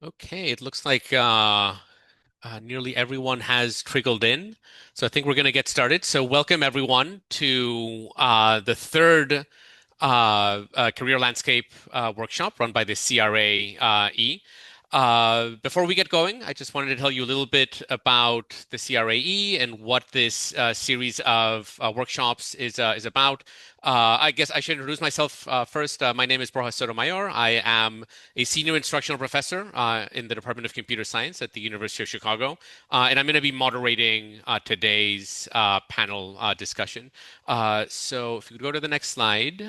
Okay, it looks like nearly everyone has trickled in. So I think we're going to get started. So welcome everyone to the third Career Landscape Workshop run by the CRA-E. Before we get going, I just wanted to tell you a little bit about the CRA-E and what this series of workshops is about. I guess I should introduce myself first. My name is Borja Sotomayor. I am a senior instructional professor in the Department of Computer Science at the University of Chicago, and I'm going to be moderating today's panel discussion. So if you could go to the next slide.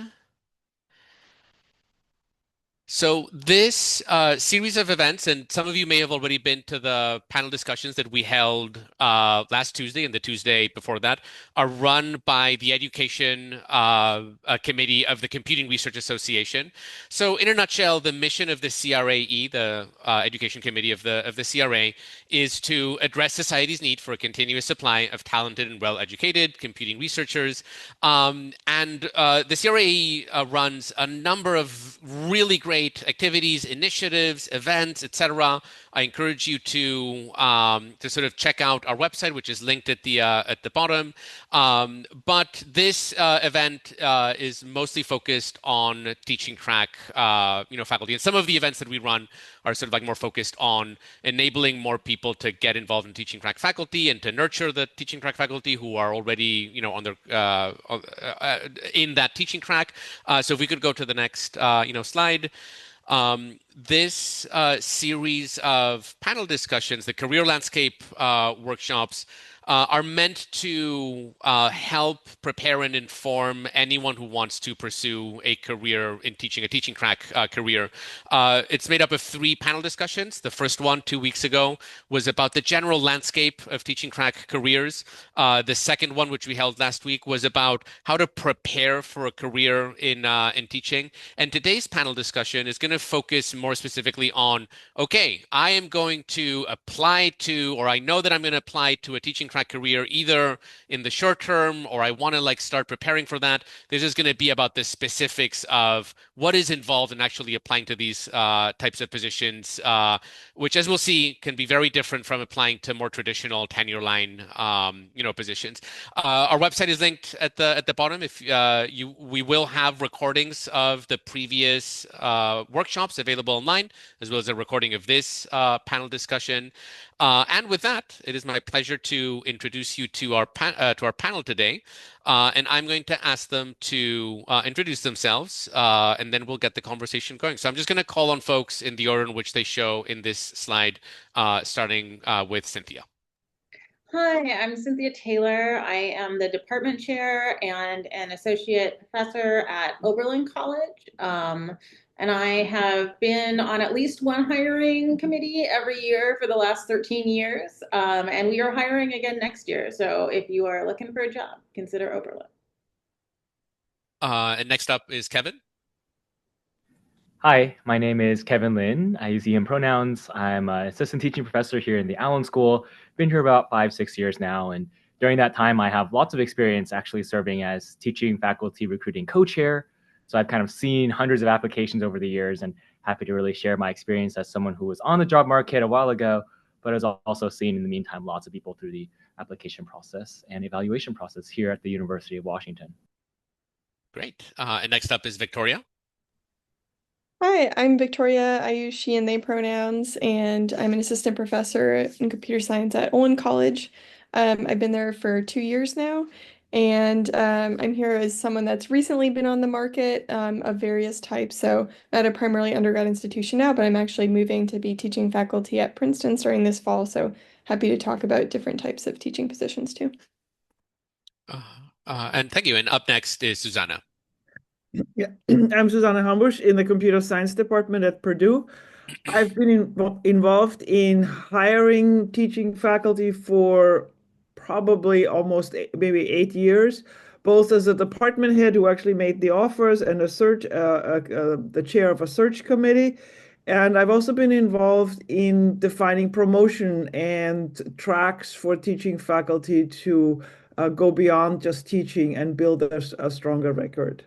So this series of events, and some of you may have already been to the panel discussions that we held last Tuesday and the Tuesday before that, are run by the Education Committee of the Computing Research Association. So in a nutshell, the mission of the CRA-E, the Education Committee of the CRA, is to address society's need for a continuous supply of talented and well-educated computing researchers. And the CRA runs a number of really great activities, initiatives, events, etc. I encourage you to sort of check out our website, which is linked at the bottom. But this event is mostly focused on teaching track, faculty, and some of the events that we run are sort of like more focused on enabling more people to get involved in teaching track faculty and to nurture the teaching track faculty who are already, on their in that teaching track. So if we could go to the next, slide. This series of panel discussions, the career landscape workshops, are meant to help prepare and inform anyone who wants to pursue a career in teaching, a teaching track career. It's made up of three panel discussions. The first one 2 weeks ago was about the general landscape of teaching track careers. The second one, which we held last week, was about how to prepare for a career in teaching. And today's panel discussion is going to focus more specifically on, okay, I am going to apply to, or I know that I'm going to apply to a teaching track career either in the short term, or I want to like start preparing for that. This is going to be about the specifics of what is involved in actually applying to these types of positions, which, as we'll see, can be very different from applying to more traditional tenure line, positions. Our website is linked at the bottom. If we will have recordings of the previous workshops available online, as well as a recording of this panel discussion. And with that, it is my pleasure to introduce you to our panel today. And I'm going to ask them to introduce themselves, and then we'll get the conversation going. So I'm just going to call on folks in the order in which they show in this slide, starting with Cynthia. Hi, I'm Cynthia Taylor. I am the department chair and an associate professor at Oberlin College. And I have been on at least one hiring committee every year for the last 13 years. And we are hiring again next year. So if you are looking for a job, consider Oberlin. And next up is Kevin. Hi, my name is Kevin Lin. I use he, him pronouns. I'm an assistant teaching professor here in the Allen School. Been here about 5, 6 years now. And during that time, I have lots of experience actually serving as teaching faculty recruiting co-chair. So I've kind of seen hundreds of applications over the years and happy to really share my experience as someone who was on the job market a while ago, but has also seen in the meantime lots of people through the application process and evaluation process here at the University of Washington. Great. And next up is Victoria. Hi, I'm Victoria. I use she and they pronouns, and I'm an assistant professor in computer science at Oberlin College. I've been there for 2 years now, and I'm here as someone that's recently been on the market of various types. So at a primarily undergrad institution now, but I'm actually moving to be teaching faculty at Princeton starting this fall. So happy to talk about different types of teaching positions too. And thank you. And up next is Susanna. Yeah, I'm Susanna Hambush in the computer science department at Purdue. I've been involved in hiring teaching faculty for probably almost maybe 8 years, both as a department head who actually made the offers and the chair of a search committee. And I've also been involved in defining promotion and tracks for teaching faculty to go beyond just teaching and build a stronger record.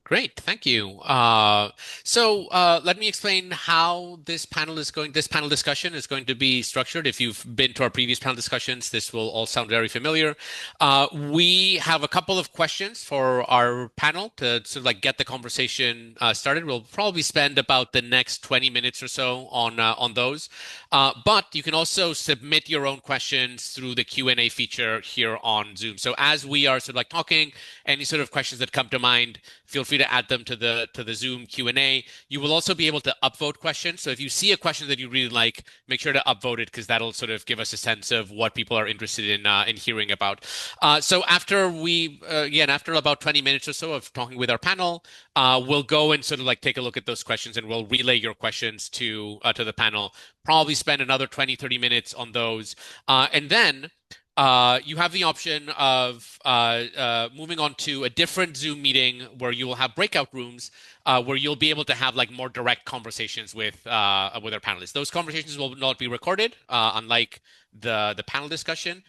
Great, thank you. Let me explain how this panel is going. This panel discussion is going to be structured. If you've been to our previous panel discussions, this will all sound very familiar. We have a couple of questions for our panel to sort of like get the conversation started. We'll probably spend about the next 20 minutes or so on those. But you can also submit your own questions through the Q&A feature here on Zoom. So as we are sort of like talking, any sort of questions that come to mind, feel free to add them to the Zoom Q&A. You will also be able to upvote questions. So if you see a question that you really like, make sure to upvote it because that'll sort of give us a sense of what people are interested in hearing about. So after about 20 minutes or so of talking with our panel, we'll go and sort of like take a look at those questions and we'll relay your questions to the panel. Probably spend another 20, 30 minutes on those. And then you have the option of moving on to a different Zoom meeting where you will have breakout rooms where you'll be able to have like more direct conversations with our panelists. Those conversations will not be recorded, unlike the panel discussion.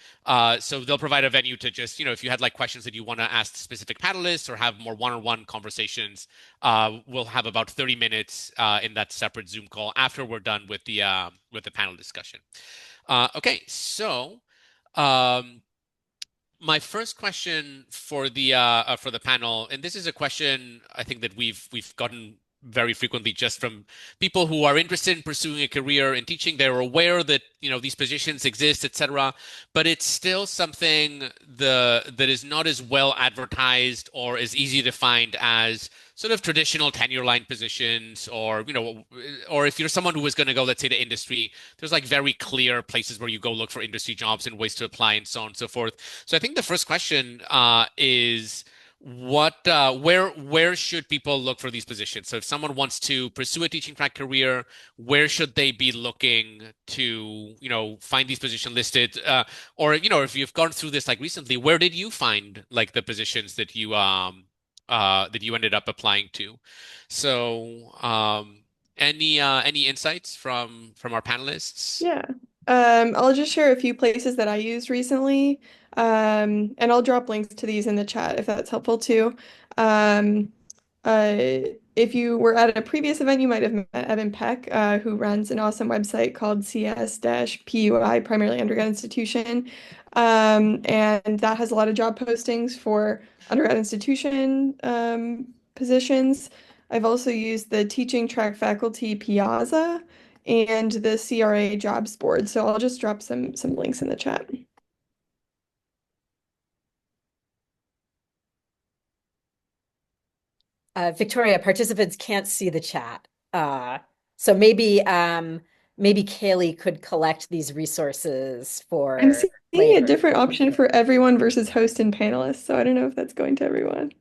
So they'll provide a venue to just, if you had like questions that you want to ask specific panelists or have more one-on-one conversations, we'll have about 30 minutes in that separate Zoom call after we're done with the panel discussion. Okay, so. My first question for the panel, and this is a question I think that we've gotten very frequently just from people who are interested in pursuing a career in teaching. They're aware that these positions exist, etc., but it's still something that is not as well advertised or as easy to find as sort of traditional tenure line positions, or or if you're someone who is going to go, let's say, to industry, there's like very clear places where you go look for industry jobs and ways to apply and so on and so forth. So I think the first question is where should people look for these positions? So if someone wants to pursue a teaching track career, where should they be looking to find these positions listed? Or if you've gone through this like recently, where did you find like the positions that you ended up applying to? So any insights from our panelists? Yeah. I'll just share a few places that I used recently. And I'll drop links to these in the chat if that's helpful too. Um, if you were at a previous event, you might have met Evan Peck, who runs an awesome website called CS-PUI, primarily undergrad institution. And that has a lot of job postings for undergrad institution positions. I've also used the teaching track faculty Piazza and the CRA jobs board. So I'll just drop some links in the chat. Victoria, participants can't see the chat. So maybe Kaylee could collect these resources for I'm seeing later. a different option for everyone versus host and panelists. So I don't know if that's going to everyone.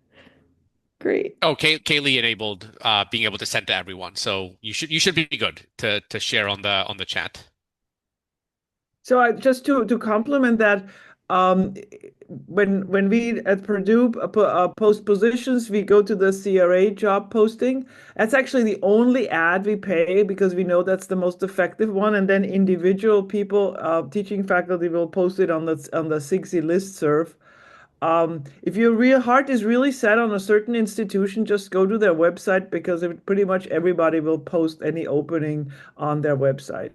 Great. Oh, Kaylee enabled being able to send to everyone, so you should be good to share on the chat. So just to complement that, when we at Purdue post positions, we go to the CRA job posting. That's actually the only ad we pay because we know that's the most effective one. And then individual people, teaching faculty, will post it on the CIGSE listserv. If your heart is really set on a certain institution, just go to their website because pretty much everybody will post any opening on their website.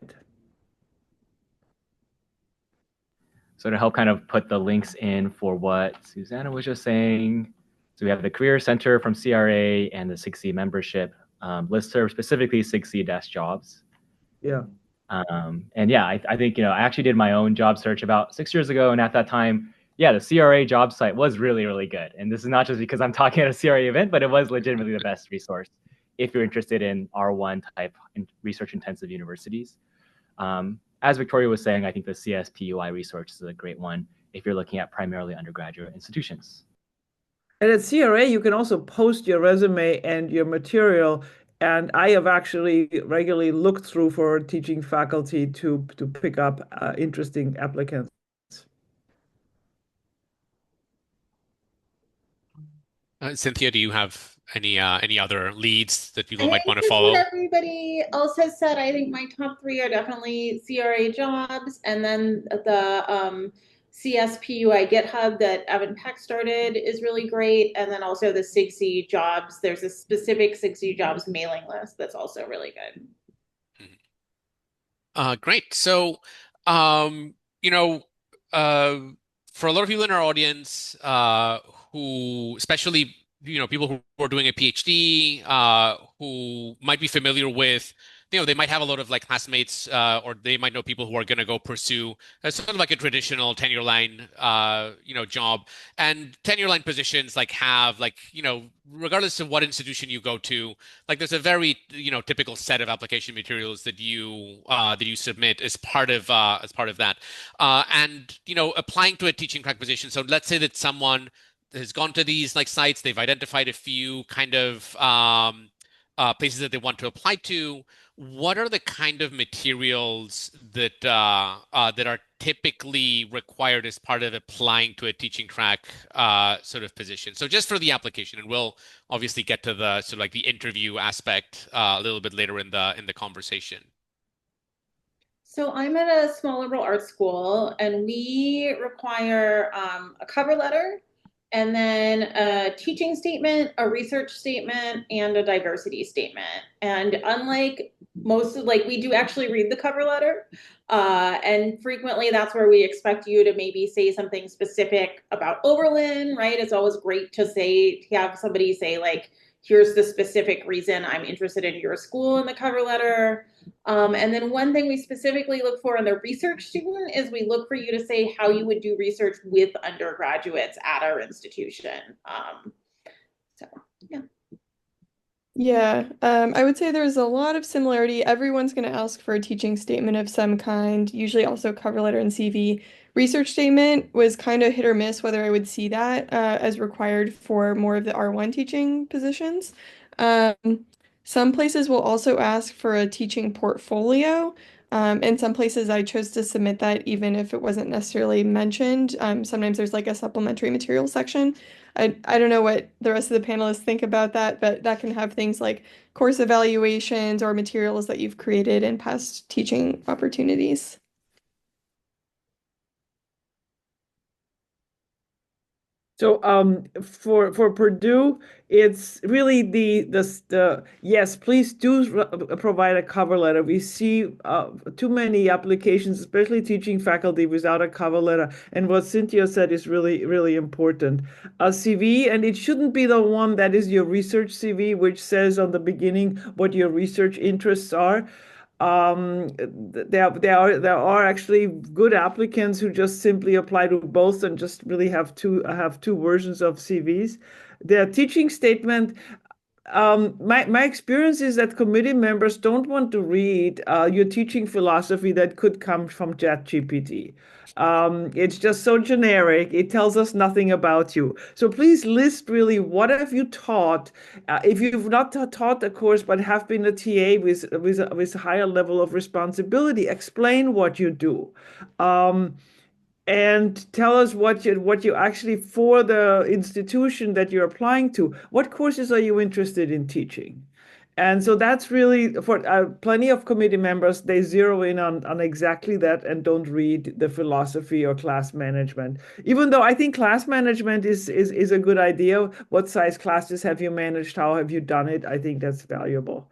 So to help kind of put the links in for what Susanna was just saying, so we have the Career Center from CRA and the CIGSE membership listserv, specifically CIGSE-jobs. Yeah. And yeah, I think, I actually did my own job search about 6 years ago. And at that time, yeah, the CRA job site was really, really good. And this is not just because I'm talking at a CRA event, but it was legitimately the best resource if you're interested in R1 type research intensive universities. As Victoria was saying, I think the CS-PUI resource is a great one if you're looking at primarily undergraduate institutions. And at CRA, you can also post your resume and your material. And I have actually regularly looked through for teaching faculty to pick up interesting applicants. Cynthia, do you have any other leads that people I might want to think follow? what everybody else has said. I think my top three are definitely CRA jobs, and then the CSPUI GitHub that Evan Peck started is really great. And then also the SIGC jobs. There's a specific SIGC jobs mailing list that's also really good. Great. So, um, you know, uh, for a lot of people in our audience, who, especially, people who are doing a PhD, who might be familiar with, they might have a lot of like classmates, or they might know people who are going to go pursue sort of like a traditional tenure line, job. And tenure line positions like have like, regardless of what institution you go to, like there's a very typical set of application materials that you submit as part of that, and applying to a teaching track position. So let's say that someone has gone to these like sites, they've identified a few kind of places that they want to apply to. What are the kind of materials that are typically required as part of applying to a teaching track sort of position? So just for the application, and we'll obviously get to the sort of like the interview aspect a little bit later in the conversation. So I'm at a small liberal arts school, and we require a cover letter, and then a teaching statement, a research statement, and a diversity statement. And unlike most of, like, we do actually read the cover letter, and frequently that's where we expect you to maybe say something specific about Oberlin, right? It's always great to have somebody say, like, here's the specific reason I'm interested in your school in the cover letter. And then one thing we specifically look for in the research student is we look for you to say how you would do research with undergraduates at our institution. So, yeah. Yeah, I would say there's a lot of similarity. Everyone's going to ask for a teaching statement of some kind, usually also cover letter and CV. Research statement was kind of hit or miss whether I would see that as required for more of the R1 teaching positions. Um, some places will also ask for a teaching portfolio. In some places, I chose to submit that even if it wasn't necessarily mentioned. Sometimes there's like a supplementary material section. I don't know what the rest of the panelists think about that, but that can have things like course evaluations or materials that you've created in past teaching opportunities. So for Purdue, it's really the yes, please do provide a cover letter. We see too many applications, especially teaching faculty, without a cover letter. And what Cynthia said is really, really important. A CV, and it shouldn't be the one that is your research CV, which says on the beginning what your research interests are. There are actually good applicants who just simply apply to both and just really have two versions of CVs. The teaching statement, my experience is that committee members don't want to read your teaching philosophy that could come from ChatGPT. It's just so generic. It tells us nothing about you. So please list really what have you taught. If you've not taught the course but have been a TA with a higher level of responsibility, explain what you do. And tell us what you actually, for the institution that you're applying to, what courses are you interested in teaching? And so that's really for plenty of committee members, they zero in on exactly that and don't read the philosophy or class management. Even though I think class management is a good idea. What size classes have you managed? How have you done it? I think that's valuable.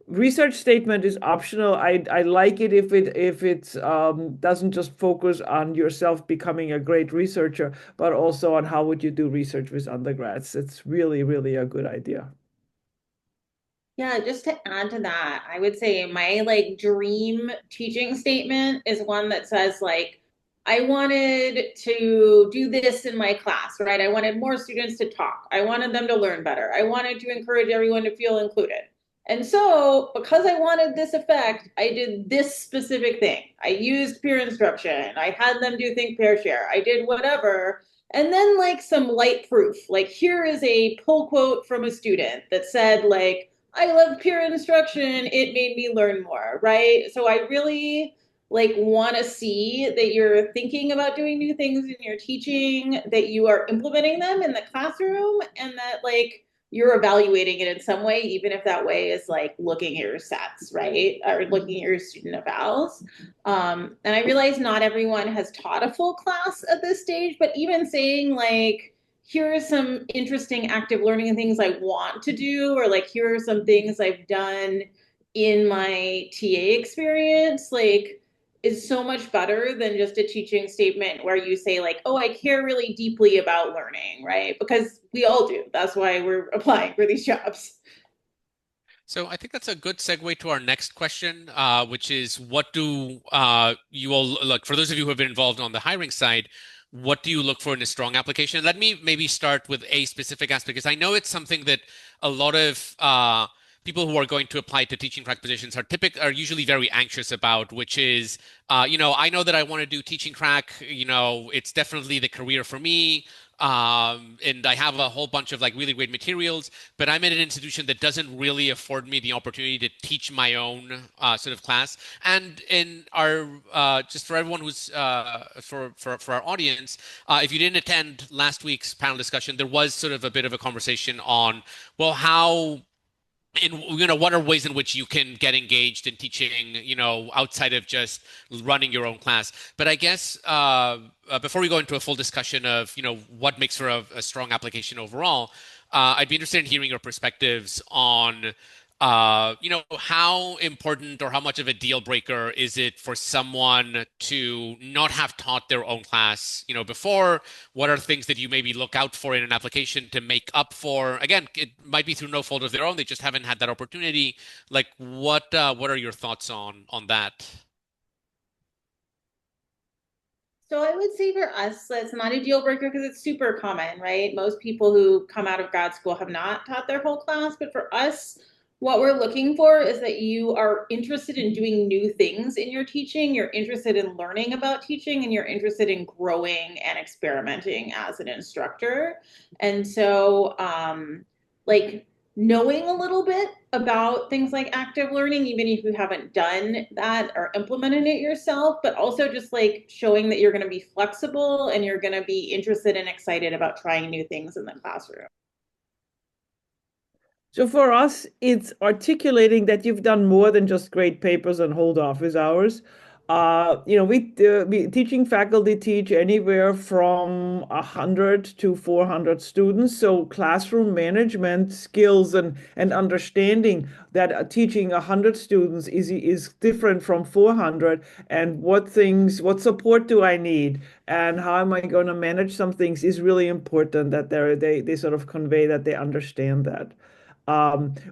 Research statement is optional. I like it if it doesn't just focus on yourself becoming a great researcher, but also on how would you do research with undergrads. It's really, really a good idea. Yeah, just to add to that, I would say my like dream teaching statement is one that says like, I wanted to do this in my class, right? I wanted more students to talk. I wanted them to learn better. I wanted to encourage everyone to feel included. And so, because I wanted this effect, I did this specific thing. I used peer instruction. I had them do think, pair, share. I did whatever. And then like some light proof, like here is a pull quote from a student that said like, I love peer instruction. It made me learn more, right? So I really like want to see that you're thinking about doing new things in your teaching, that you are implementing them in the classroom, and that like you're evaluating it in some way, even if that way is like looking at your sets, right? Or looking at your student evals. And I realize not everyone has taught a full class at this stage, but even saying like, here are some interesting active learning things I want to do, or like, here are some things I've done in my TA experience, like, is so much better than just a teaching statement where you say like, oh, I care really deeply about learning, right? Because we all do. That's why we're applying for these jobs. So I think that's a good segue to our next question, which is what do you all look for those of you who have been involved on the hiring side, what do you look for in a strong application? Let me maybe start with a specific aspect because I know it's something that a lot of people who are going to apply to teaching track positions are usually very anxious about, which is, I know that I want to do teaching track, it's definitely the career for me. And I have a whole bunch of like really great materials, but I'm in an institution that doesn't really afford me the opportunity to teach my own sort of class. And in our just for everyone who's for our audience, if you didn't attend last week's panel discussion, there was sort of a bit of a conversation on, well, how what are ways in which you can get engaged in teaching, outside of just running your own class. But I guess before we go into a full discussion of what makes for a strong application overall, I'd be interested in hearing your perspectives on how important or how much of a deal breaker is it for someone to not have taught their own class, before? What are things that you maybe look out for in an application to make up for? Again, it might be through no fault of their own; they just haven't had that opportunity. Like, what are your thoughts on that? So I would say for us, that's not a deal breaker because it's super common, right? Most people who come out of grad school have not taught their whole class, but for us, what we're looking for is that you are interested in doing new things in your teaching, you're interested in learning about teaching, and you're interested in growing and experimenting as an instructor. And so, like, knowing a little bit about things like active learning, even if you haven't done that or implemented it yourself, but also just like showing that you're going to be flexible and you're going to be interested and excited about trying new things in the classroom. So for us, it's articulating that you've done more than just grade papers and hold office hours. We teaching faculty teach anywhere from 100 to 400 students. So classroom management skills and understanding that teaching 100 students is different from 400, and what support do I need, and how am I going to manage some things is really important that they sort of convey that they understand that.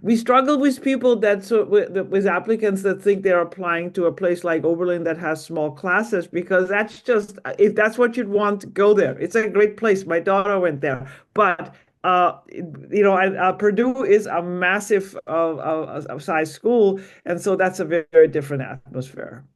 We struggle with people with applicants that think they're applying to a place like Oberlin that has small classes, because that's just, if that's what you'd want, go there. It's a great place. My daughter went there, but Purdue is a massive size school, and so that's a very, very different atmosphere.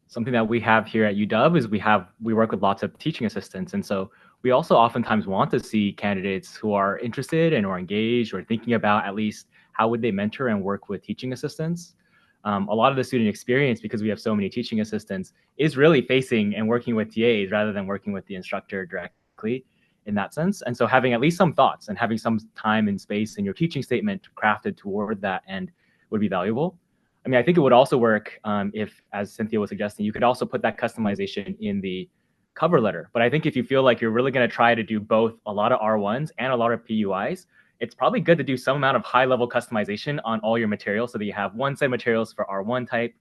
Something that we have here at UW is we work with lots of teaching assistants, and so we also oftentimes want to see candidates who are interested and or engaged or thinking about at least how would they mentor and work with teaching assistants. A lot of the student experience, because we have so many teaching assistants, is really facing and working with TAs rather than working with the instructor directly in that sense. And so having at least some thoughts and having some time and space in your teaching statement crafted toward that end would be valuable. I mean, I think it would also work if, as Cynthia was suggesting, you could also put that customization in the cover letter. But I think if you feel like you're really going to try to do both a lot of R1s and a lot of PUIs, it's probably good to do some amount of high-level customization on all your materials so that you have one set of materials for R1 type,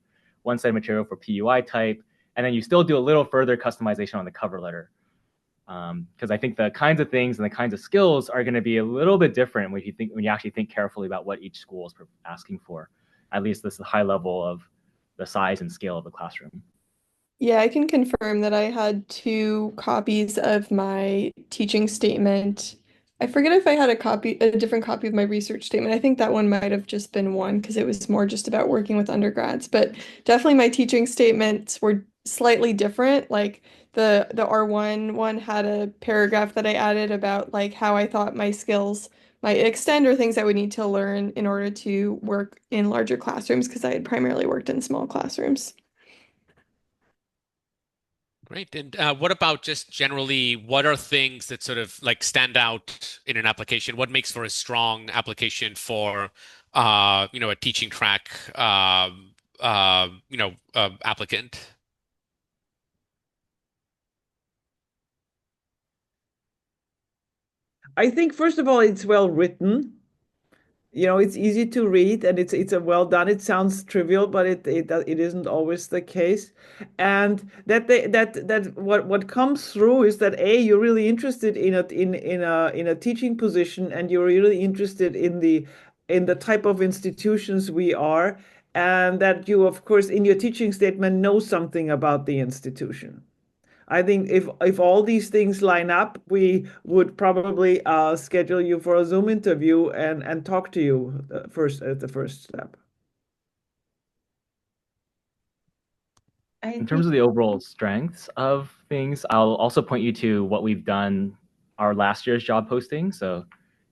one set of material for PUI type, and then you still do a little further customization on the cover letter. Because I think the kinds of things and the kinds of skills are going to be a little bit different when you actually think carefully about what each school is asking for. At least this is the high level of the size and scale of the classroom. Yeah, I can confirm that I had 2 copies of my teaching statement. I forget if I had a different copy of my research statement. I think that one might have just been one because it was more just about working with undergrads. But definitely my teaching statements were slightly different. Like the R1 one had a paragraph that I added about like how I thought my skills might extend or things I would need to learn in order to work in larger classrooms because I had primarily worked in small classrooms. Right. And what about just generally, what are things that sort of like stand out in an application? What makes for a strong application for, a teaching track, applicant? I think first of all, it's well written. It's easy to read and it's a well done. It sounds trivial, but it isn't always the case. And that what comes through is that you're really interested in a teaching position, and you're really interested in the type of institutions we are, and that you, of course, in your teaching statement know something about the institution. I think if all these things line up, we would probably schedule you for a Zoom interview and talk to you first at the first step. In terms of the overall strengths of things, I'll also point you to what we've done our last year's job posting. So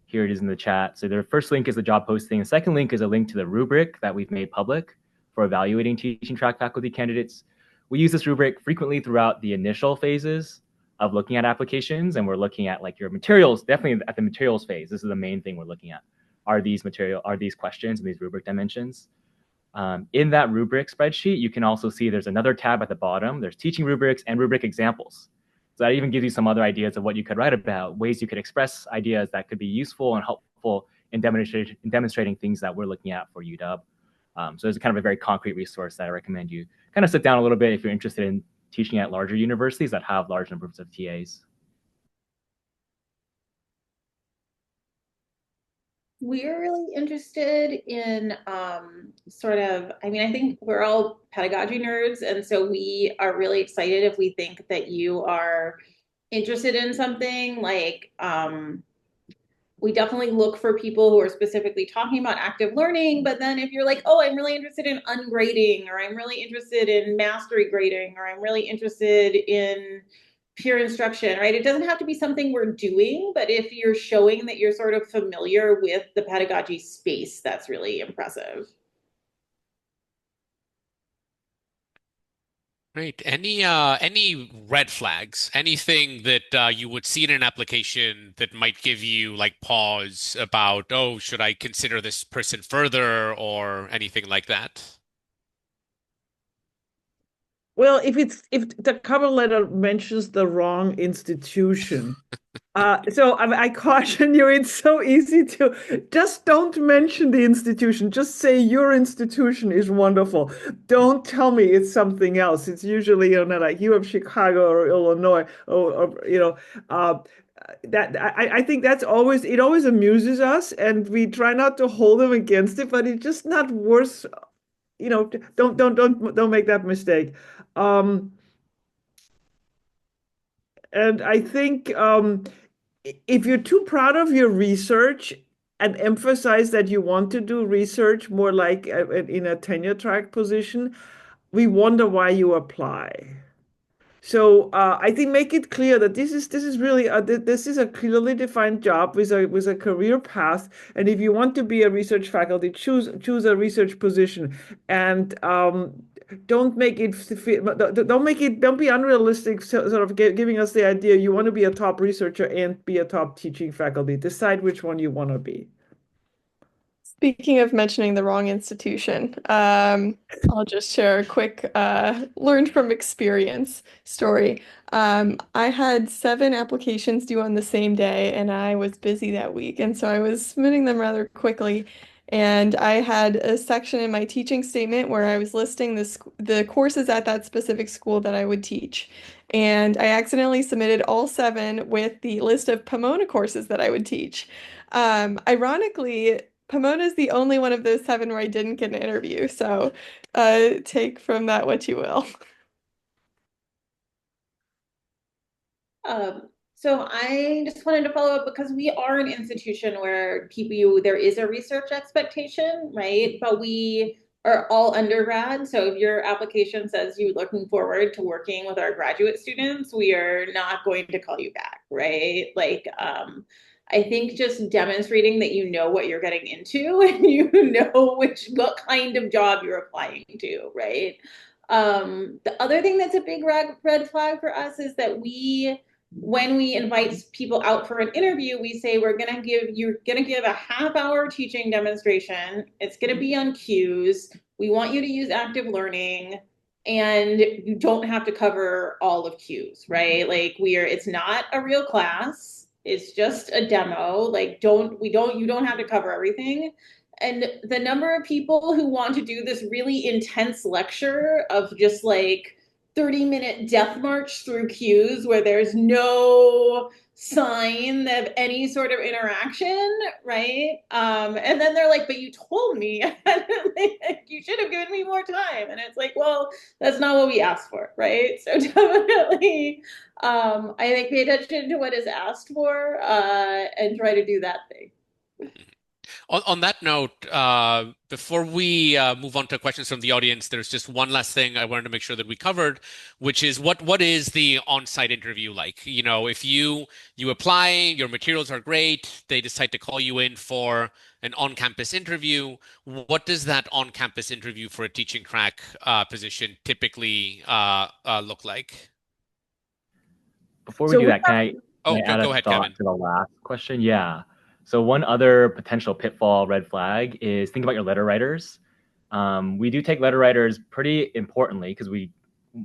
here it is in the chat. So the first link is the job posting. The second link is a link to the rubric that we've made public for evaluating teaching track faculty candidates. We use this rubric frequently throughout the initial phases of looking at applications, and we're looking at like your materials, definitely at the materials phase. This is the main thing we're looking at. Are these questions and these rubric dimensions? In that rubric spreadsheet, you can also see there's another tab at the bottom. There's teaching rubrics and rubric examples. So that even gives you some other ideas of what you could write about, ways you could express ideas that could be useful and helpful in demonstrating things that we're looking at for UW. So it's kind of a very concrete resource that I recommend you kind of sit down a little bit if you're interested in teaching at larger universities that have large numbers of TAs. We're really interested in I think we're all pedagogy nerds, and so we are really excited if we think that you are interested in something like we definitely look for people who are specifically talking about active learning. But then if you're like, oh, I'm really interested in ungrading, or I'm really interested in mastery grading, or I'm really interested in peer instruction, right? It doesn't have to be something we're doing, but if you're showing that you're sort of familiar with the pedagogy space, that's really impressive. Great. Any red flags? Anything that you would see in an application that might give you like pause about, oh, should I consider this person further or anything like that? Well, if the cover letter mentions the wrong institution, so I caution you, it's so easy to just don't mention the institution. Just say your institution is wonderful. Don't tell me it's something else. It's usually, like U of Chicago or Illinois or that I think it always amuses us, and we try not to hold them against it, but it's just not worth, don't make that mistake. And I think if you're too proud of your research and emphasize that you want to do research more like in a tenure track position, we wonder why you apply. So I think make it clear that this is really this is a clearly defined job with a career path, and if you want to be a research faculty, choose a research position, and don't be unrealistic. Sort of giving us the idea you want to be a top researcher and be a top teaching faculty. Decide which one you want to be. Speaking of mentioning the wrong institution, I'll just share a quick learned from experience story. I had 7 applications due on the same day, and I was busy that week, and so I was submitting them rather quickly. And I had a section in my teaching statement where I was listing the courses at that specific school that I would teach. And I accidentally submitted all 7 with the list of Pomona courses that I would teach. Ironically, Pomona is the only one of those 7 where I didn't get an interview, so take from that what you will. So I just wanted to follow up because we are an institution where there is a research expectation, right? But we are all undergrad. So if your application says you're looking forward to working with our graduate students, we are not going to call you back, right? I think just demonstrating that you know what you're getting into and you know what kind of job you're applying to, right? The other thing that's a big red flag for us is that when we invite people out for an interview, we say you're gonna give a half-hour teaching demonstration. It's gonna be on cues. We want you to use active learning, and you don't have to cover all of cues, right? Like it's not a real class. It's just a demo. Like you don't have to cover everything. And the number of people who want to do this really intense lecture of just like 30-minute death march through cues where there's no sign of any sort of interaction, right? And then they're like, but you told me you should have given me more time. And it's like, well, that's not what we asked for, right? So definitely, I think pay attention to what is asked for and try to do that thing. On that note, before we move on to questions from the audience, there's just one last thing I wanted to make sure that we covered, which is what is the on-site interview like? You know, if you apply, your materials are great, they decide to call you in for an on-campus interview. What does that on-campus interview for a teaching track position typically look like? Before we So do we that, can Oh, I add go a ahead, thought Kevin. to the last question? Yeah. So one other potential pitfall red flag is think about your letter writers. We do take letter writers pretty importantly because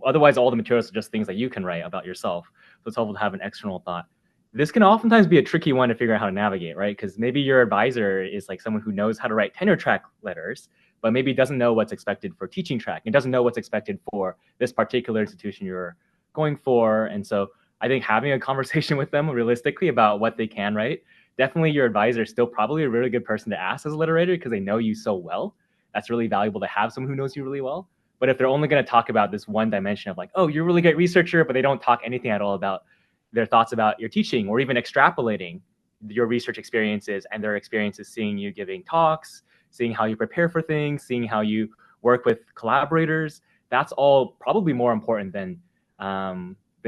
otherwise all the materials are just things that you can write about yourself. So it's helpful to have an external thought. This can oftentimes be a tricky one to figure out how to navigate, right? Because maybe your advisor is like someone who knows how to write tenure track letters, but maybe doesn't know what's expected for teaching track and doesn't know what's expected for this particular institution you're going for. And so I think having a conversation with them realistically about what they can write, definitely your advisor is still probably a really good person to ask as a letter writer because they know you so well. That's really valuable to have someone who knows you really well. But if they're only going to talk about this one dimension of like, oh, you're a really great researcher, but they don't talk anything at all about their thoughts about your teaching or even extrapolating your research experiences and their experiences seeing you giving talks, seeing how you prepare for things, seeing how you work with collaborators, that's all probably more important than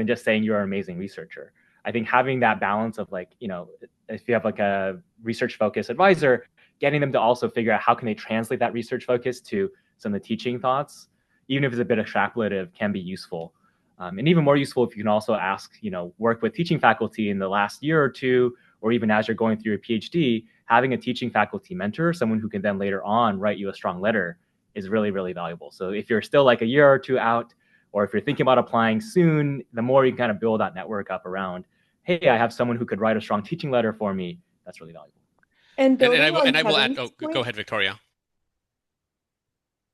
just saying you're an amazing researcher. I think having that balance of like, you know, if you have like a research focused advisor, getting them to also figure out how can they translate that research focus to some of the teaching thoughts, even if it's a bit extrapolative, can be useful. And even more useful if you can also ask, you know, work with teaching faculty in the last year or two, or even as you're going through your PhD, having a teaching faculty mentor, someone who can then later on write you a strong letter is really, really valuable. So if you're still like a year or two out, or if you're thinking about applying soon, the more you kind of build that network up around, hey, I have someone who could write a strong teaching letter for me. That's really valuable. And building on I will add. Oh, Kevin's go point, ahead, Victoria.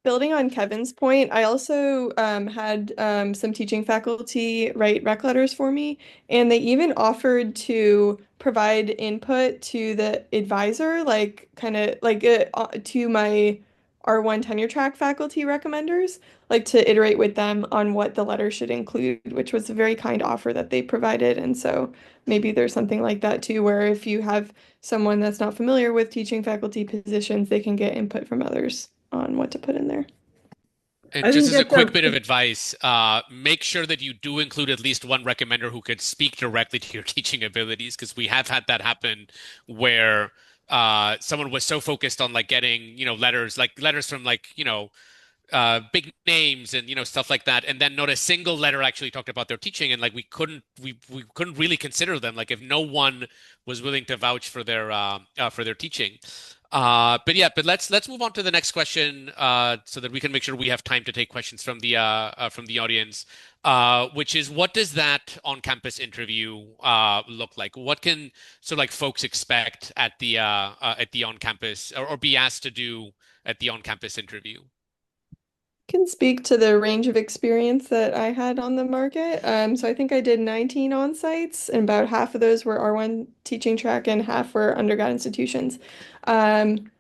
I also had some teaching faculty write rec letters for me, and they even offered to provide input to the advisor, like kind of like to my R1 tenure track faculty recommenders, like to iterate with them on what the letter should include, which was a very kind offer that they provided. And so maybe there's something like that too, where if you have someone that's not familiar with teaching faculty positions, they can get input from others on what to put in there. And I just think as a that's quick bit of advice, make sure that you do include at least one recommender who could speak directly to your teaching abilities, because we have had that happen where someone was so focused on like getting, you know, letters from like, you know, big names and, you know, stuff like that, and then not a single letter actually talked about their teaching, and like we couldn't really consider them like if no one was willing to vouch for their teaching. But let's move on to the next question so that we can make sure we have time to take questions from the audience. Which is, what does that on-campus interview look like? What can like folks expect at the on-campus, or be asked to do at the on-campus interview? Can speak to the range of experience that I had on the market. So I think I did 19 on-sites, and about half of those were R1 teaching track and half were undergrad institutions. Um,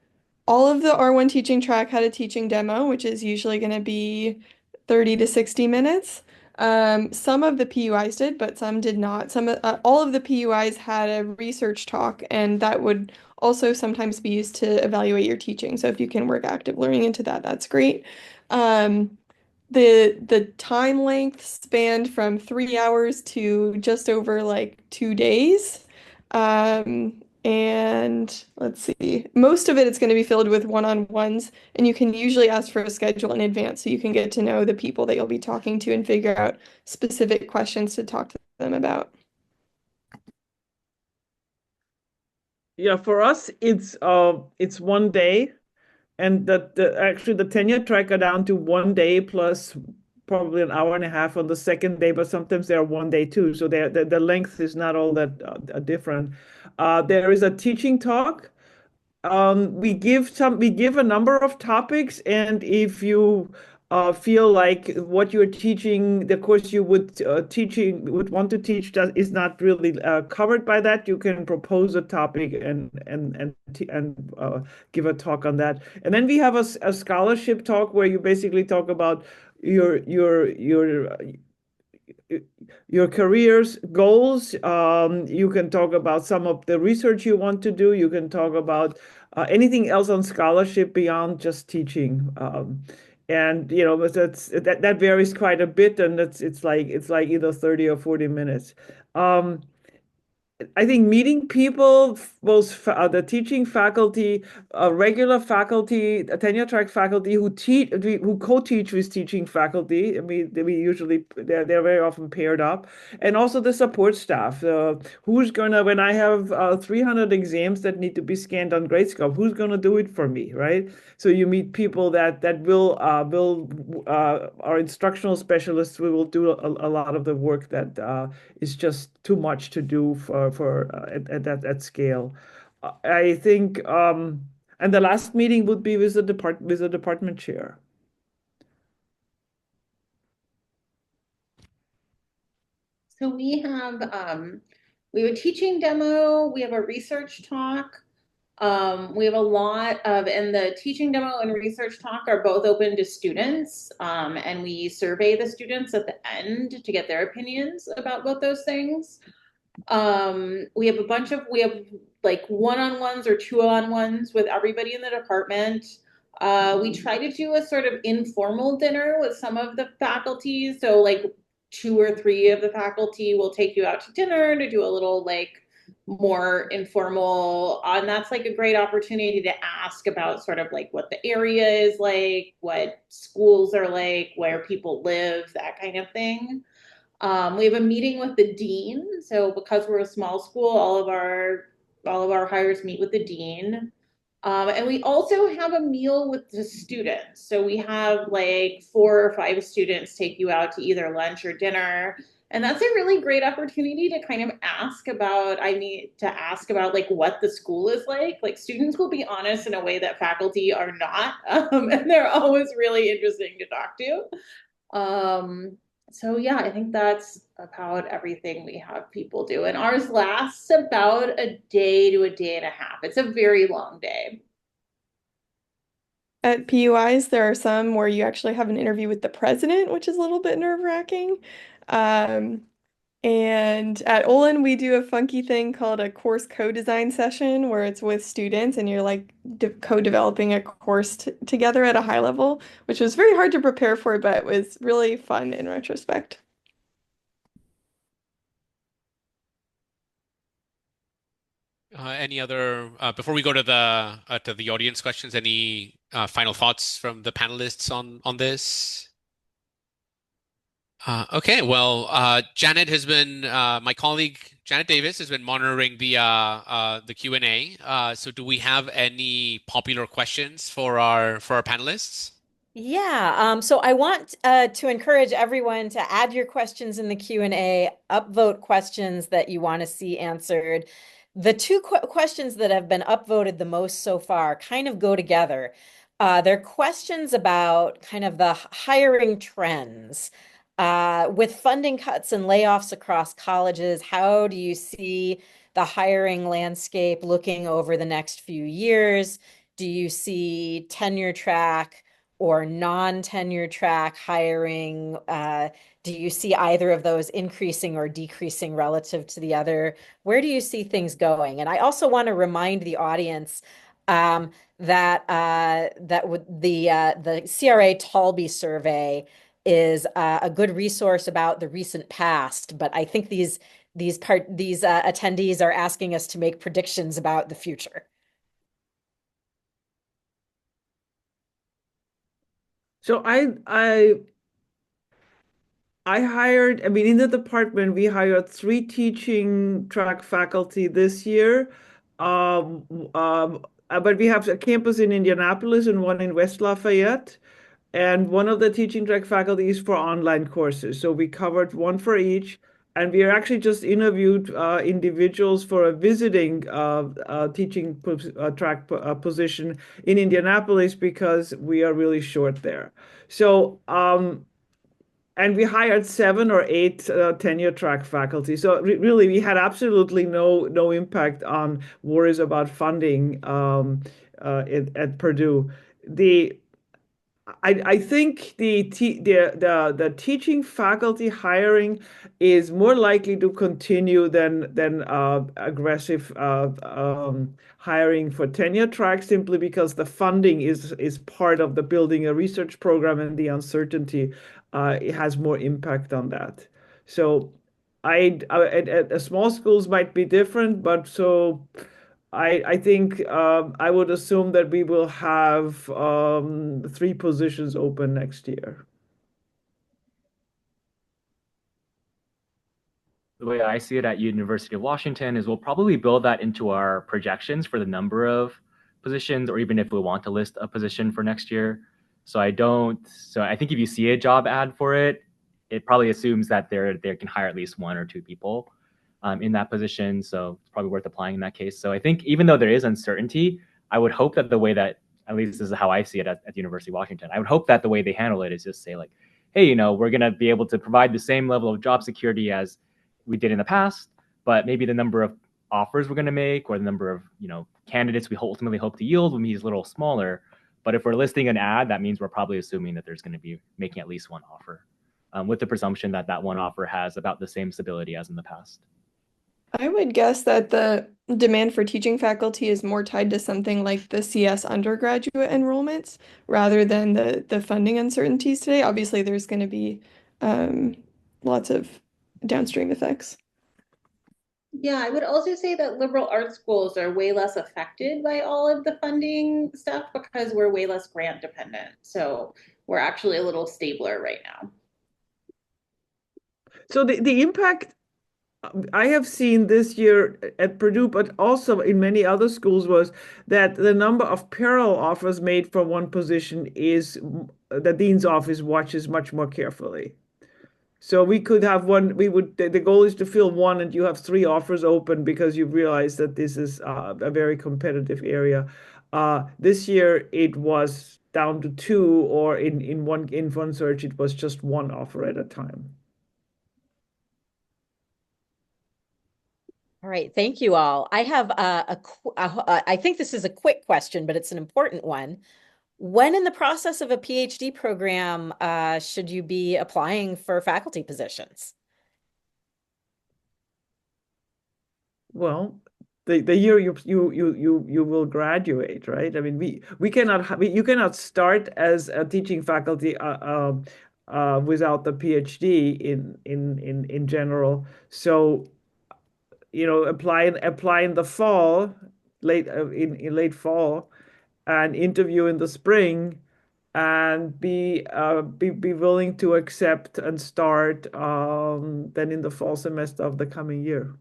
all of the R1 teaching track had a teaching demo, which is usually going to be 30 to 60 minutes. Some of the PUIs did, but some did not. All of the PUIs had a research talk, and that would also sometimes be used to evaluate your teaching. So if you can work active learning into that, that's great. Um, the time length spanned from 3 hours to just over like 2 days. And let's see, most of it is going to be filled with one-on-ones, and you can usually ask for a schedule in advance so you can get to know the people that you'll be talking to and figure out specific questions to talk to them about. Yeah, for us, it's one day, and actually the tenure track are down to one day plus probably an hour and a half on the second day, but sometimes they're one day too. So the length is not all that different. There is a teaching talk. We give a number of topics, and if you feel like what you're teaching, the course you would want to teach is not really covered by that, you can propose a topic and give a talk on that. And then we have a scholarship talk where you basically talk about your career's goals. You can talk about some of the research you want to do. You can talk about anything else on scholarship beyond just teaching. And that varies quite a bit, and it's like either 30 or 40 minutes. I think meeting people, both the teaching faculty, regular faculty, tenure track faculty who co-teach with teaching faculty. I mean, we usually they're very often paired up, and also the support staff. Who's gonna when I have 300 exams that need to be scanned on Gradescope? Who's gonna do it for me, right? So you meet people that will our instructional specialists. We will do a lot of the work that is just too much to do at that scale. I think, and the last meeting would be with the department chair. So we have a teaching demo, we have a research talk. We have a lot of, and the teaching demo and research talk are both open to students. And we survey the students at the end to get their opinions about both those things. We have like one-on-ones or two-on-ones with everybody in the department. We try to do a sort of informal dinner with some of the faculty. So like 2 or 3 of the faculty will take you out to dinner to do a little like more informal, and that's like a great opportunity to ask about sort of like what the area is like, what schools are like, where people live, that kind of thing. We have a meeting with the dean. So because we're a small school, all of our hires meet with the dean. And we also have a meal with the students. So we have like 4 or 5 students take you out to either lunch or dinner. And that's a really great opportunity to kind of ask about, like what the school is like. Like students will be honest in a way that faculty are not. And they're always really interesting to talk to. So yeah, I think that's about everything we have people do. And ours lasts about a day to a day and a half. It's a very long day. At PUIs, there are some where you actually have an interview with the president, which is a little bit nerve-wracking. Um, and at Olin, we do a funky thing called a course co-design session where it's with students and you're like co-developing a course together at a high level, which was very hard to prepare for, but was really fun in retrospect. Any other before we go to the audience questions? Any final thoughts from the panelists on this? Okay, well, Janet has been my colleague Janet Davis has been monitoring the Q&A. So, do we have any popular questions for our panelists? Yeah, so I want to encourage everyone to add your questions in the Q&A, upvote questions that you want to see answered. The two questions that have been upvoted the most so far kind of go together. They're questions about kind of the hiring trends. With funding cuts and layoffs across colleges, how do you see the hiring landscape looking over the next few years? Do you see tenure track or non-tenure track hiring? Do you see either of those increasing or decreasing relative to the other? Where do you see things going? And I also want to remind the audience that with the CRA Talby survey is a good resource about the recent past, but I think these attendees are asking us to make predictions about the future. So I hired, I mean, in the department, we hired 3 teaching track faculty this year. But we have a campus in Indianapolis and one in West Lafayette. And one of the teaching track faculty is for online courses. So we covered one for each. And we are actually just interviewed individuals for a visiting teaching track position in Indianapolis because we are really short there. So, and we hired 7 or 8 tenure track faculty. So really, we had absolutely no impact on worries about funding at Purdue. The I think the teaching faculty hiring is more likely to continue than aggressive hiring for tenure track, simply because the funding is part of the building a research program, and the uncertainty it has more impact on that. So at small schools might be different, but so. I think I would assume that we will have 3 positions open next year. The way I see it at University of Washington is we'll probably build that into our projections for the number of positions, or even if we want to list a position for next year. So I think if you see a job ad for it, it probably assumes that they can hire at least 1 or 2 people in that position. So it's probably worth applying in that case. So I think even though there is uncertainty, I would hope that the way that, at least this is how I see it at the University of Washington, I would hope that the way they handle it is just say like, hey, we're going to be able to provide the same level of job security as we did in the past, but maybe the number of offers we're going to make, or the number of candidates we ultimately hope to yield, will be a little smaller. But if we're listing an ad, that means we're probably assuming that there's going to be making at least 1 offer, with the presumption that that 1 offer has about the same stability as in the past. I would guess that the demand for teaching faculty is more tied to something like the CS undergraduate enrollments rather than the funding uncertainties today. Obviously, there's going to be lots of downstream effects. Yeah, I would also say that liberal arts schools are way less affected by all of the funding stuff because we're way less grant dependent. So we're actually a little stabler right now. So the impact I have seen this year at Purdue, but also in many other schools, was that the number of parallel offers made for one position is the dean's office watches much more carefully. So we could have one, the goal is to fill one, and you have 3 offers open because you realize that this is a very competitive area. This year it was down to 2, or in one search it was just 1 offer at a time. All right, thank you all. I have I think this is a quick question, but it's an important one. When in the process of a PhD program should you be applying for faculty positions? Well, the year you will graduate, right? I mean, you cannot start as a teaching faculty without the PhD in general. So apply in the fall, in late fall, and interview in the spring, and be willing to accept and start then in the fall semester of the coming year.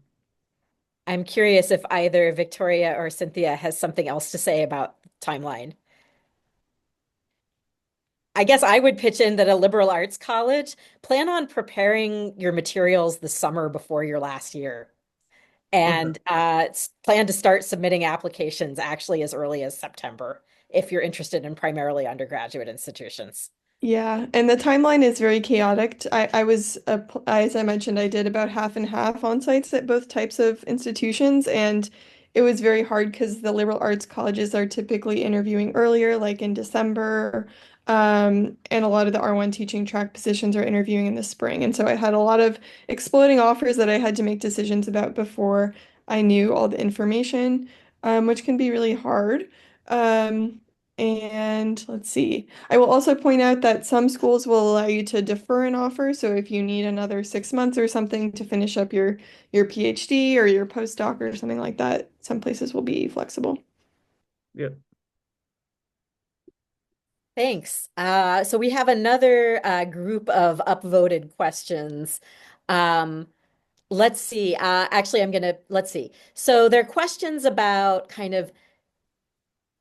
I'm curious if either Victoria or Cynthia has something else to say about timeline. I guess I would pitch in that a liberal arts college, plan on preparing your materials the summer before your last year, and plan to start submitting applications actually as early as September if you're interested in primarily undergraduate institutions. Yeah, and the timeline is very chaotic. I was, as I mentioned, I did about half and half on sites at both types of institutions, and it was very hard because the liberal arts colleges are typically interviewing earlier, like in December, and a lot of the R1 teaching track positions are interviewing in the spring. And so I had a lot of exploding offers that I had to make decisions about before I knew all the information, which can be really hard. And let's see. I will also point out that some schools will allow you to defer an offer. So if you need another 6 months or something to finish up your PhD or your postdoc or something like that, some places will be flexible. Yeah. Thanks. So we have another group of upvoted questions. Let's see. Actually, let's see. So there are questions about kind of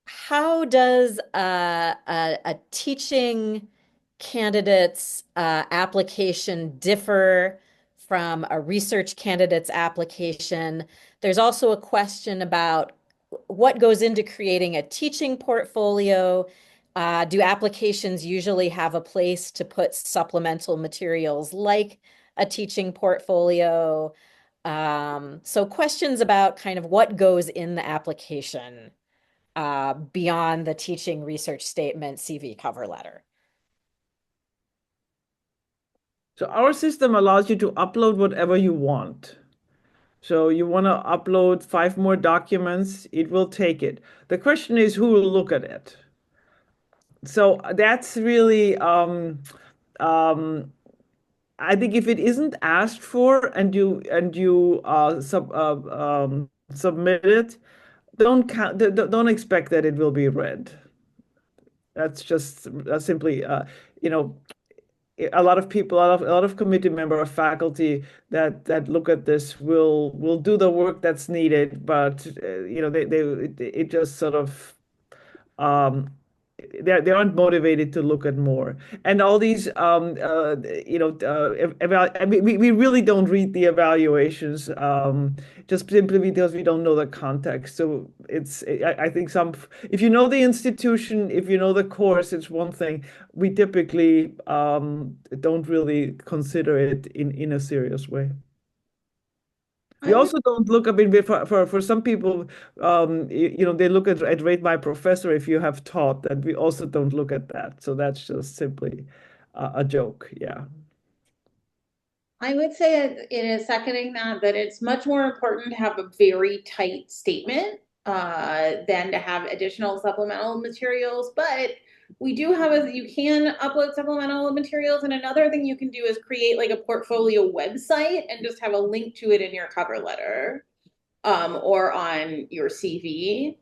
how does a teaching candidate's application differ from a research candidate's application? There's also a question about what goes into creating a teaching portfolio. Do applications usually have a place to put supplemental materials like a teaching portfolio? So questions about kind of what goes in the application beyond the teaching research statement, CV, cover letter. So our system allows you to upload whatever you want. So you want to upload 5 more documents, it will take it. The question is who will look at it. So that's really, I think if it isn't asked for and you submit it, don't expect that it will be read. That's just simply, you know, a lot of people, a lot of committee member or faculty that look at this will do the work that's needed, but you know, it just sort of um, they aren't motivated to look at more. And all these, you know, I mean, we really don't read the evaluations just simply because we don't know the context. So I think if you know the institution, if you know the course, it's one thing. We typically don't really consider it in a serious way. We also don't look, I mean, for some people, you know, they look at rate my professor if you have taught, that we also don't look at that. So that's just simply a joke. Yeah. I would say it is seconding that it's much more important to have a very tight statement than to have additional supplemental materials. But we do have you can upload supplemental materials, and another thing you can do is create like a portfolio website and just have a link to it in your cover letter or on your CV.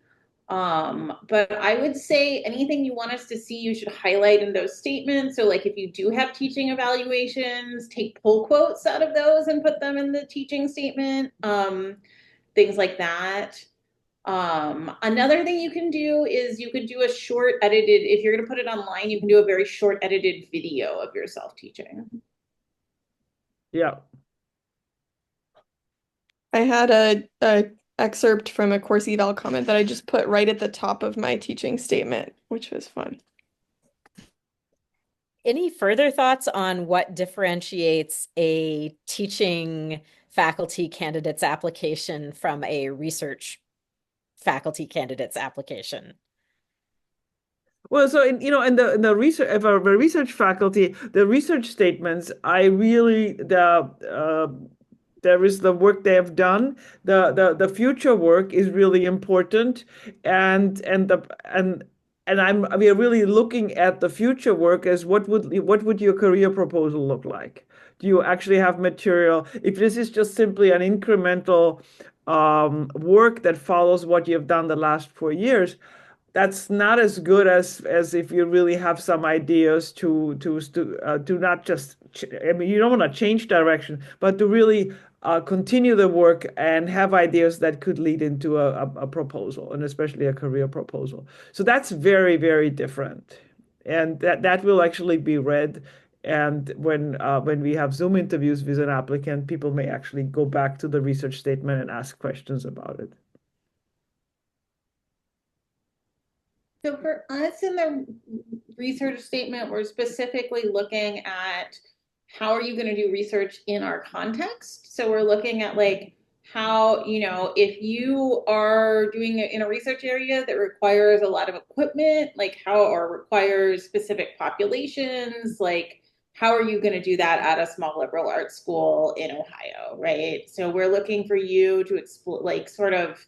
But I would say anything you want us to see, you should highlight in those statements. So like if you do have teaching evaluations, take pull quotes out of those and put them in the teaching statement, things like that. Another thing you can do is you could do a short edited, if you're going to put it online, you can do a very short edited video of yourself teaching. Yeah. I had a excerpt from a course eval comment that I just put right at the top of my teaching statement, which was fun. Any further thoughts on what differentiates a teaching faculty candidate's application from a research faculty candidate's application? Well, so you know, in the research, if a research faculty, the research statements, I really there is the work they have done. The future work is really important, and we are really looking at the future work as what would your career proposal look like? Do you actually have material? If this is just simply an incremental work that follows what you have done the last 4 years, that's not as good as if you really have some ideas to not just I mean, you don't want to change direction, but to really continue the work and have ideas that could lead into a proposal, and especially a career proposal. So that's very, very different, and that will actually be read. And when we have Zoom interviews with an applicant, people may actually go back to the research statement and ask questions about it. So for us in the research statement, we're specifically looking at how are you going to do research in our context. So we're looking at like how, you know, if you are doing it in a research area that requires a lot of equipment, like how, or requires specific populations, like how are you going to do that at a small liberal arts school in Ohio, right? So we're looking for you to explore, like sort of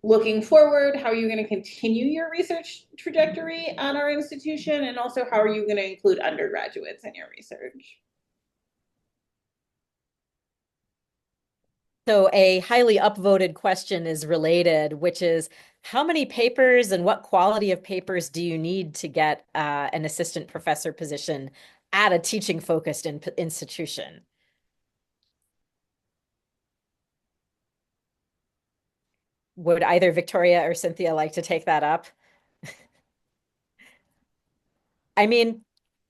looking forward, how are you going to continue your research trajectory at our institution? And also, how are you going to include undergraduates in your research? So a highly upvoted question is related, which is how many papers and what quality of papers do you need to get an assistant professor position at a teaching focused institution? Would either Victoria or Cynthia like to take that up? I mean,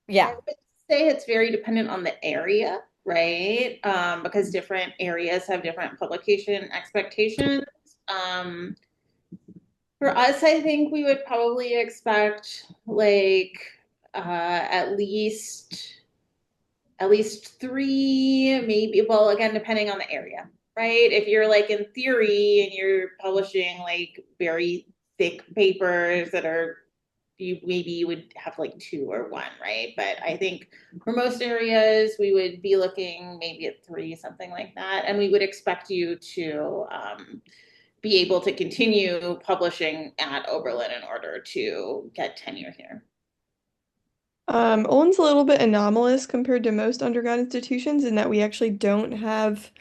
yeah. I would say it's very dependent on the area, right? Because different areas have different publication expectations. Um, for us, I think we would probably expect like at least three, maybe. Well, again, depending on the area, right? If you're like in theory and you're publishing like very thick papers that are you would have like two or one, right? But I think for most areas, we would be looking maybe at three, something like that. And we would expect you to be able to continue publishing at Oberlin in order to get tenure here. Olin's a little bit anomalous compared to most undergrad institutions in that we actually don't have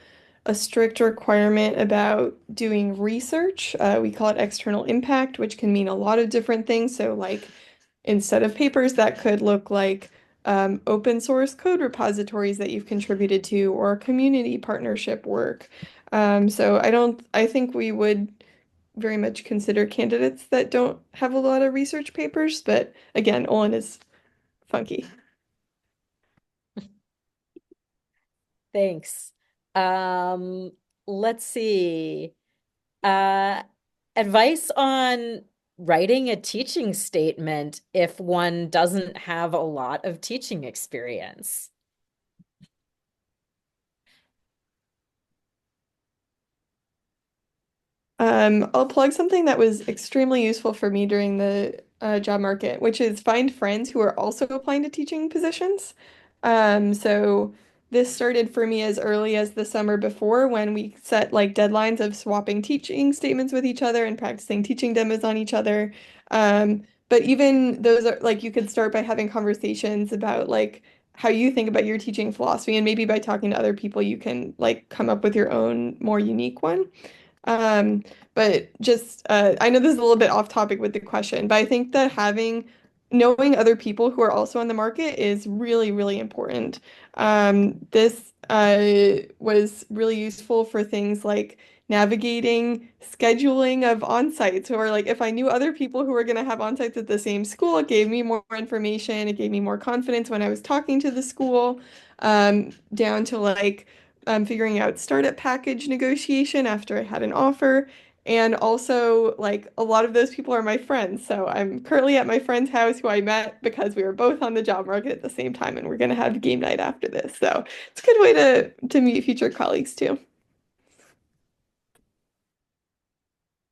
a strict requirement about doing research. We call it external impact, which can mean a lot of different things. So, like, instead of papers, that could look like open source code repositories that you've contributed to or community partnership work. I think we would very much consider candidates that don't have a lot of research papers, but again, Olin is funky. Thanks. Um, let's see. Uh, Advice on writing a teaching statement if one doesn't have a lot of teaching experience. I'll plug something that was extremely useful for me during the job market, which is find friends who are also applying to teaching positions. So this started for me as early as the summer before when we set like deadlines of swapping teaching statements with each other and practicing teaching demos on each other. But even those are like you could start by having conversations about like how you think about your teaching philosophy, and maybe by talking to other people, you can like come up with your own more unique one. Um, but just, I know this is a little bit off topic with the question, but I think that knowing other people who are also on the market is really, really important. This was really useful for things like navigating scheduling of on-sites, or like if I knew other people who were going to have on-sites at the same school, it gave me more information. It gave me more confidence when I was talking to the school, down to like figuring out startup package negotiation after I had an offer. And also, like, a lot of those people are my friends. So I'm currently at my friend's house who I met because we were both on the job market at the same time, and we're going to have game night after this. So it's a good way to meet future colleagues too.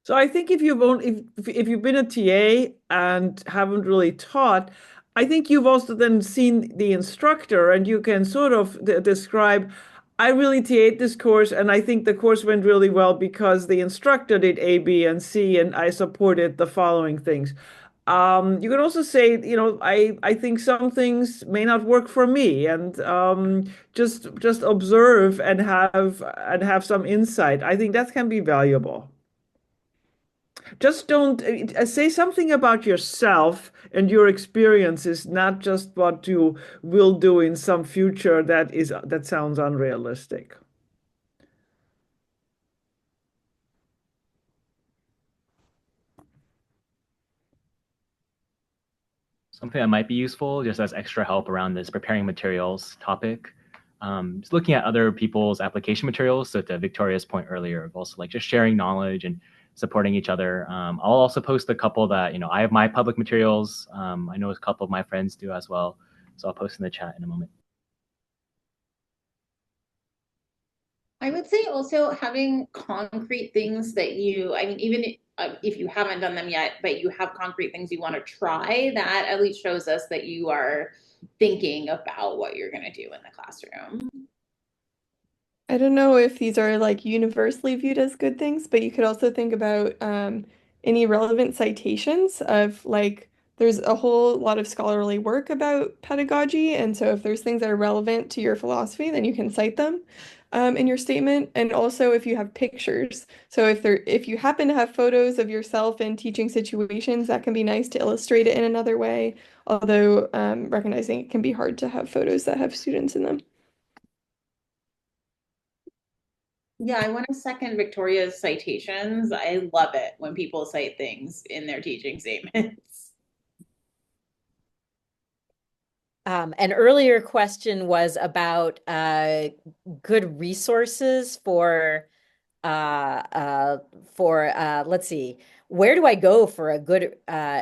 So I think if you've been a TA and haven't really taught, I think you've also then seen the instructor and you can sort of describe, I really TA'd this course and I think the course went really well because the instructor did A, B, and C, and I supported the following things. You can also say, I think some things may not work for me, and just observe and have some insight. I think that can be valuable. Just don't say something about yourself and your experiences, not just what you will do in some future that sounds unrealistic. Something that might be useful just as extra help around this preparing materials topic. Just looking at other people's application materials. So to Victoria's point earlier, of also like just sharing knowledge and supporting each other. I'll also post a couple that, I have my public materials. I know a couple of my friends do as well. So I'll post in the chat in a moment. I would say also having concrete things that I mean, even if you haven't done them yet, but you have concrete things you want to try, that at least shows us that you are thinking about what you're going to do in the classroom. I don't know if these are like universally viewed as good things, but you could also think about any relevant citations of like there's a whole lot of scholarly work about pedagogy, and so if there's things that are relevant to your philosophy, then you can cite them in your statement. And also if you have pictures, so if you happen to have photos of yourself in teaching situations, that can be nice to illustrate it in another way. Although recognizing it can be hard to have photos that have students in them. Yeah, I want to second Victoria's citations. I love it when people cite things in their teaching statements. An earlier question was about good resources let's see, where do I go for a good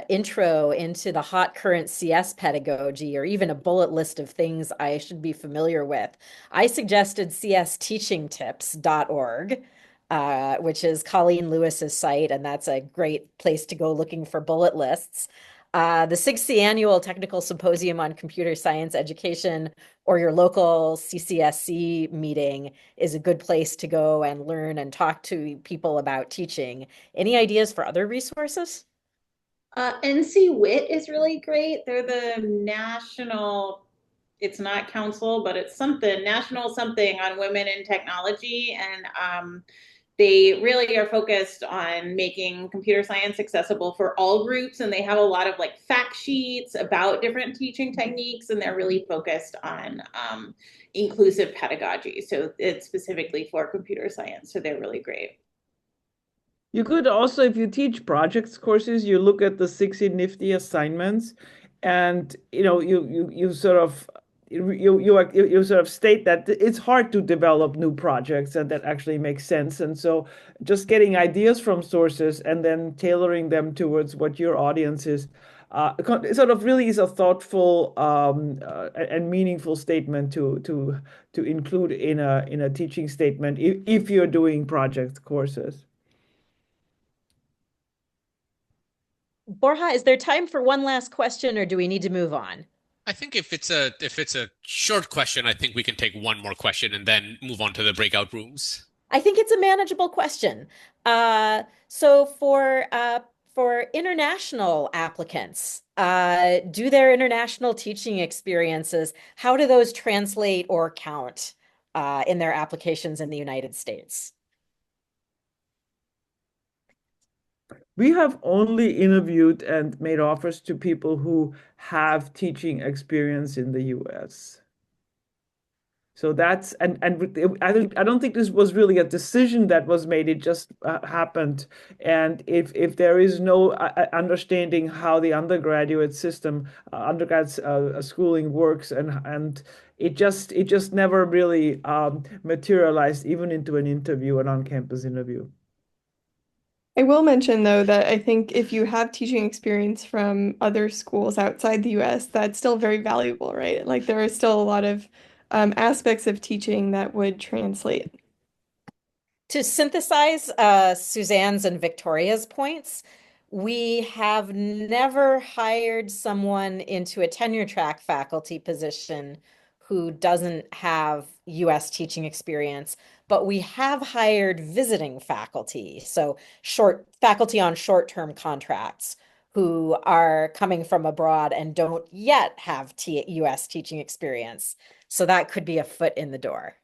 intro into the hot current CS pedagogy, or even a bullet list of things I should be familiar with? I suggested csteachingtips.org, which is Colleen Lewis's site, and that's a great place to go looking for bullet lists. The 60th Annual Technical Symposium on Computer Science Education, or your local CCSC meeting, is a good place to go and learn and talk to people about teaching. Any ideas for other resources? NC WIT is really great. They're the national, it's not council, but it's something, national something on women in technology. And they really are focused on making computer science accessible for all groups. And they have a lot of like fact sheets about different teaching techniques. And they're really focused on inclusive pedagogy. So it's specifically for computer science. So they're really great. You could also, if you teach projects courses, you look at the 60 Nifty assignments, and you sort of you sort of state that it's hard to develop new projects and that actually makes sense. And so just getting ideas from sources and then tailoring them towards what your audience is sort of really is a thoughtful and meaningful statement to include in a teaching statement if you're doing project courses. Borja, is there time for one last question, or do we need to move on? I think if it's a short question, I think we can take one more question and then move on to the breakout rooms. I think it's a manageable question. So for international applicants, do their international teaching experiences, how do those translate or count in their applications in the United States? We have only interviewed and made offers to people who have teaching experience in the US. So that's and I don't think this was really a decision that was made. It just happened. And if there is no understanding how the undergraduate system, undergrad schooling works, and it just never really materialized even into an interview, an on-campus interview. I will mention though that I think if you have teaching experience from other schools outside the US, that's still very valuable, right? Like there are still a lot of aspects of teaching that would translate. To synthesize Suzanne's and Victoria's points, we have never hired someone into a tenure track faculty position who doesn't have US teaching experience, but we have hired visiting faculty, so short faculty on short-term contracts who are coming from abroad and don't yet have US teaching experience. So that could be a foot in the door.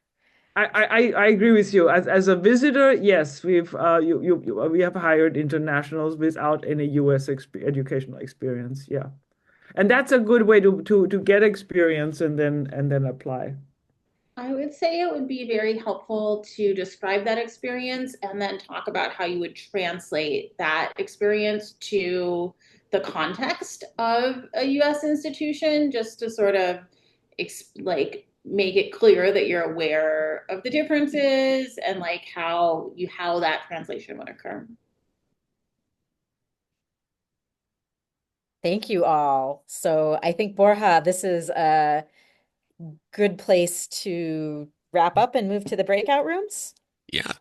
I agree with you. As a visitor, yes, we have hired internationals without any U.S. educational experience. Yeah, and that's a good way to get experience and then apply. I would say it would be very helpful to describe that experience and then talk about how you would translate that experience to the context of a US institution, just to sort of like make it clear that you're aware of the differences and like how that translation would occur. Thank you all. So I think, Borja, this is a good place to wrap up and move to the breakout rooms. Yeah.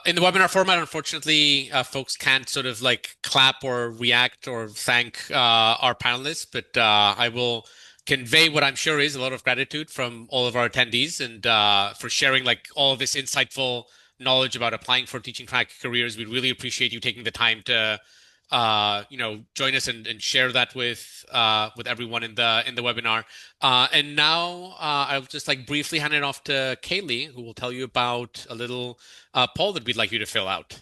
In the webinar format, unfortunately, folks can't sort of like clap or react or thank our panelists, but I will convey what I'm sure is a lot of gratitude from all of our attendees and for sharing like all of this insightful knowledge about applying for teaching faculty careers. We really appreciate you taking the time to join us and share that with everyone in the webinar. And now I'll just like briefly hand it off to Kaylee, who will tell you about a little poll that we'd like you to fill out.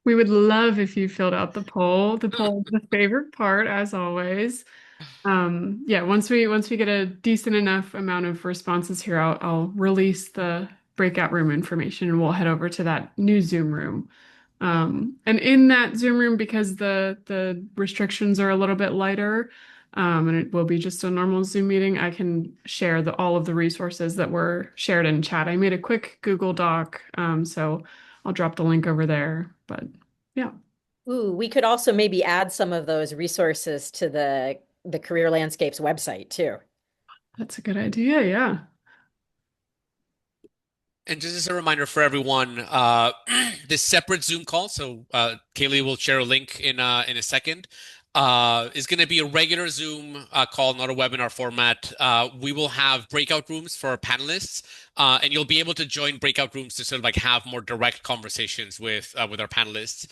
We would love if you filled out the poll. The poll is the favorite part, as always. Yeah, once we get a decent enough amount of responses here, I'll release the breakout room information and we'll head over to that new Zoom room. And in that Zoom room, because the restrictions are a little bit lighter, and it will be just a normal Zoom meeting, I can share all of the resources that were shared in chat. I made a quick Google Doc, so I'll drop the link over there. But yeah. Ooh, we could also maybe add some of those resources to the Career Landscape's website too. That's a good idea, yeah. And just as a reminder for everyone, this separate Zoom call, so Kaylee will share a link in a second, is going to be a regular Zoom call, not a webinar format. We will have breakout rooms for our panelists, and you'll be able to join breakout rooms to sort of like have more direct conversations with our panelists.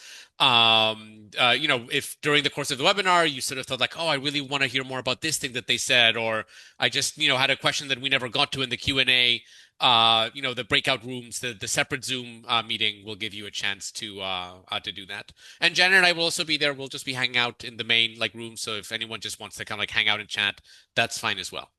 If during the course of the webinar you sort of thought like, oh, I really want to hear more about this thing that they said, or I just had a question that we never got to in the Q&A. The breakout rooms, the separate Zoom meeting will give you a chance to do that. And Janet and I will also be there. We'll just be hanging out in the main like room. So if anyone just wants to kind of like hang out and chat, that's fine as well.